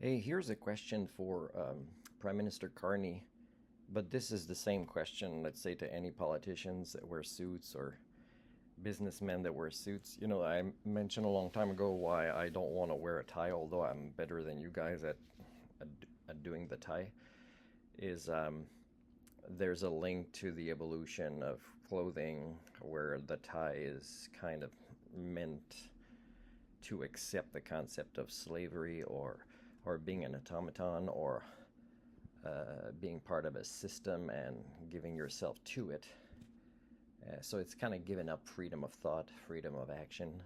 Hey, here's a question for Prime Minister Carney, but this is the same question, let's say, to any politicians that wear suits or businessmen that wear suits. I mentioned a long time ago why I don't want to wear a tie, although I'm better than you guys at, at doing the tie. Is There's a link to the evolution of clothing where the tie is kind of meant to accept the concept of slavery or being an automaton or being part of a system and giving yourself to it. So it's kind of giving up freedom of thought, freedom of action,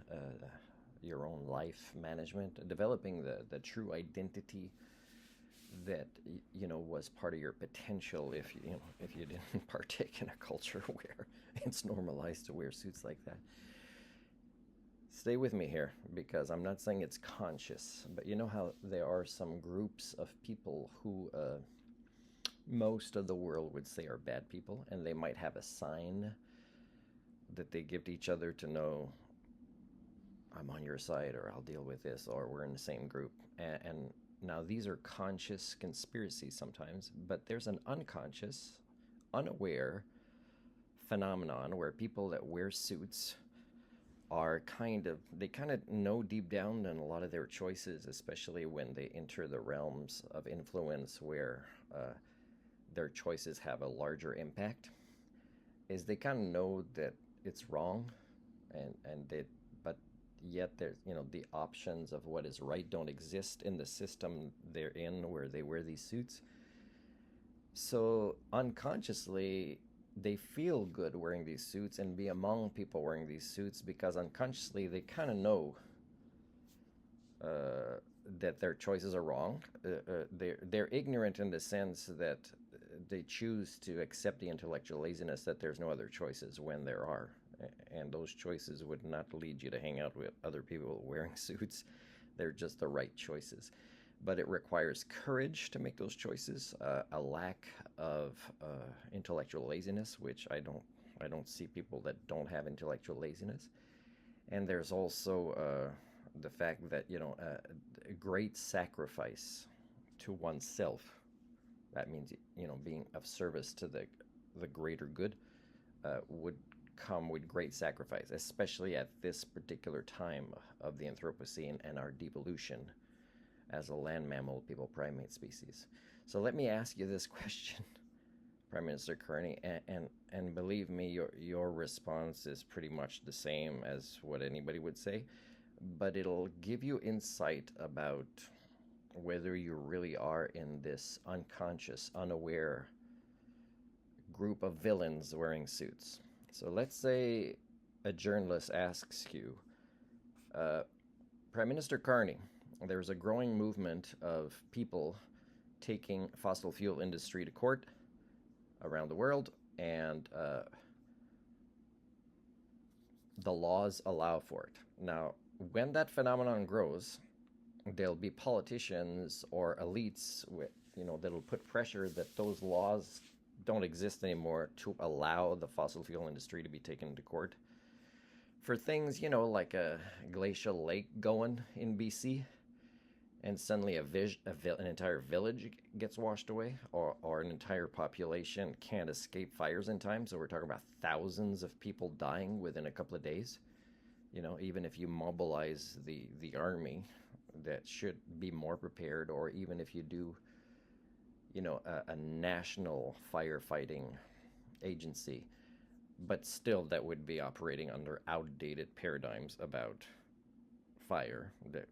your own life management, developing the true identity that was part of your potential if you didn't partake in a culture where it's normalized to wear suits like that. Stay with me here because I'm not saying it's conscious, but you know how there are some groups of people who most of the world would say are bad people, and they might have a sign that they give to each other to know I'm on your side, or I'll deal with this, or we're in the same group. And now these are conscious conspiracies sometimes, but there's an unconscious, unaware phenomenon where people that wear suits are they kind of know deep down in a lot of their choices, especially when they enter the realms of influence where their choices have a larger impact, is they kind of know that it's wrong, but yet there's the options of what is right don't exist in the system they're in where they wear these suits. So unconsciously, they feel good wearing these suits and be among people wearing these suits because unconsciously they kind of know that their choices are wrong. They're ignorant in the sense that they choose to accept the intellectual laziness that there's no other choices when there are, and those choices would not lead you to hang out with other people wearing suits. They're just the right choices, but it requires courage to make those choices. A lack of intellectual laziness, which I don't see people that don't have intellectual laziness. And there's also the fact that a great sacrifice to oneself. That means being of service to the greater good would come with great sacrifice, especially at this particular time of the Anthropocene and our devolution as a land mammal people primate species. So let me ask you this question, Prime Minister Carney, and believe me, your response is pretty much the same as what anybody would say, but it'll give you insight about whether you really are in this unconscious, unaware group of villains wearing suits. So let's say a journalist asks you, Prime Minister Carney, there's a growing movement of people taking fossil fuel industry to court around the world, and the laws allow for it. Now, when that phenomenon grows, there'll be politicians or elites that'll put pressure that those laws don't exist anymore to allow the fossil fuel industry to be taken to court for things like a glacial lake going in BC, and suddenly an entire village gets washed away, or an entire population can't escape fires in time. So we're talking about thousands of people dying within a couple of days. Even if you mobilize the army that should be more prepared, or even if you do, a national firefighting agency, but still that would be operating under outdated paradigms about fire that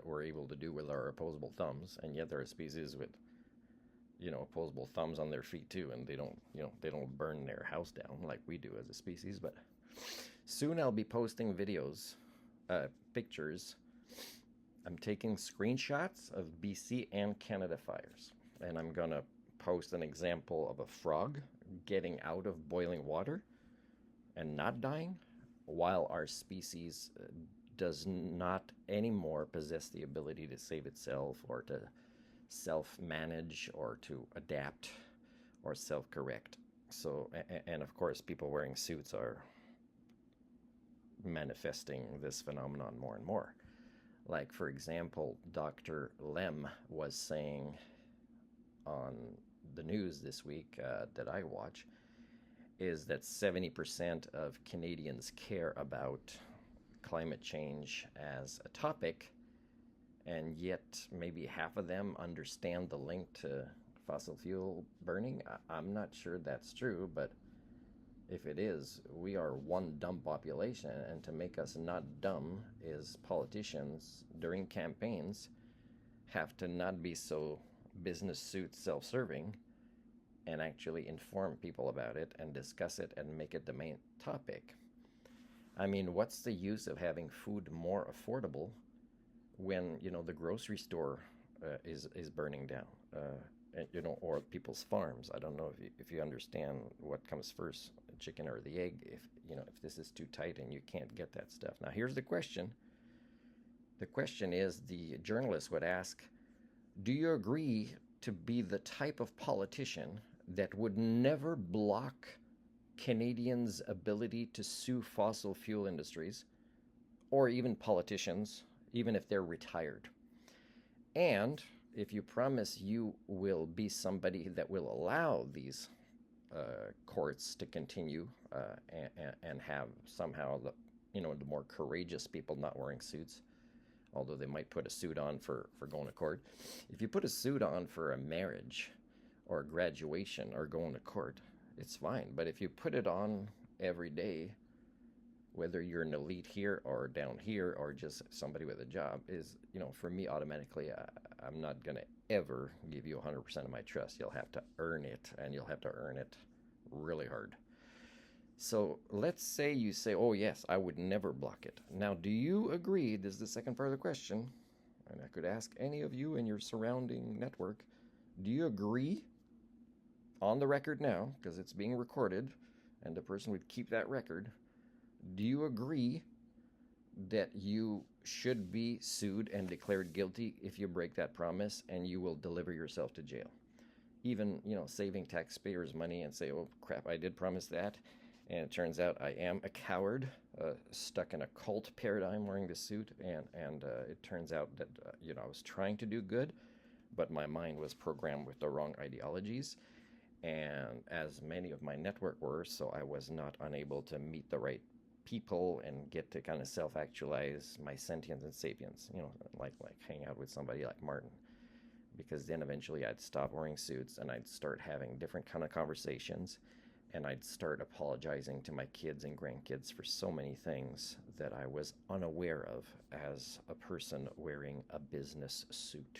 we're able to do with our opposable thumbs. And yet there are species with opposable thumbs on their feet too, and they don't burn their house down like we do as a species. But soon I'll be posting videos, pictures. I'm taking screenshots of BC and Canada fires, and I'm gonna post an example of a frog getting out of boiling water and not dying, while our species does not anymore possess the ability to save itself, or to self-manage, or to adapt, or self-correct. So, and of course, people wearing suits are manifesting this phenomenon more and more. Like, for example, Dr. Lem was saying on the news this week that I watch is that 70% of Canadians care about climate change as a topic, and yet maybe half of them understand the link to fossil fuel burning. I'm not sure that's true, but if it is, we are one dumb population, and to make us not dumb is politicians during campaigns have to not be so business suit self-serving and actually inform people about it and discuss it and make it the main topic. I mean, what's the use of having food more affordable when the grocery store is burning down, or people's farms? I don't know if you understand what comes first, the chicken or the egg. If this is too tight and you can't get that stuff. Now here's the question. The question is, the journalist would ask, do you agree to be the type of politician that would never block Canadians' ability to sue fossil fuel industries or even politicians, even if they're retired? And if you promise you will be somebody that will allow these courts to continue and have somehow the more courageous people not wearing suits, although they might put a suit on for going to court. If you put a suit on for a marriage or a graduation or going to court, it's fine. But if you put it on every day, whether you're an elite here or down here or just somebody with a job, is, for me, automatically, I'm not going to ever give you 100% of my trust. You'll have to earn it, and you'll have to earn it really hard. So let's say you say, oh, yes, I would never block it. Now, do you agree? This is the second part of the question, and I could ask any of you in your surrounding network. Do you agree, on the record now, because it's being recorded, and the person would keep that record, do you agree that you should be sued and declared guilty if you break that promise, and you will deliver yourself to jail? Even, saving taxpayers' money and say, oh, crap, I did promise that. And it turns out I am a coward, stuck in a cult paradigm wearing the suit. And it turns out that, I was trying to do good, but my mind was programmed with the wrong ideologies. And as many of my network were, so I was not unable to meet the right people and get to kind of self-actualize my sentience and sapience, like hang out with somebody like Martin. Because then eventually I'd stop wearing suits and I'd start having different kind of conversations. And I'd start apologizing to my kids and grandkids for so many things that I was unaware of as a person wearing a business suit.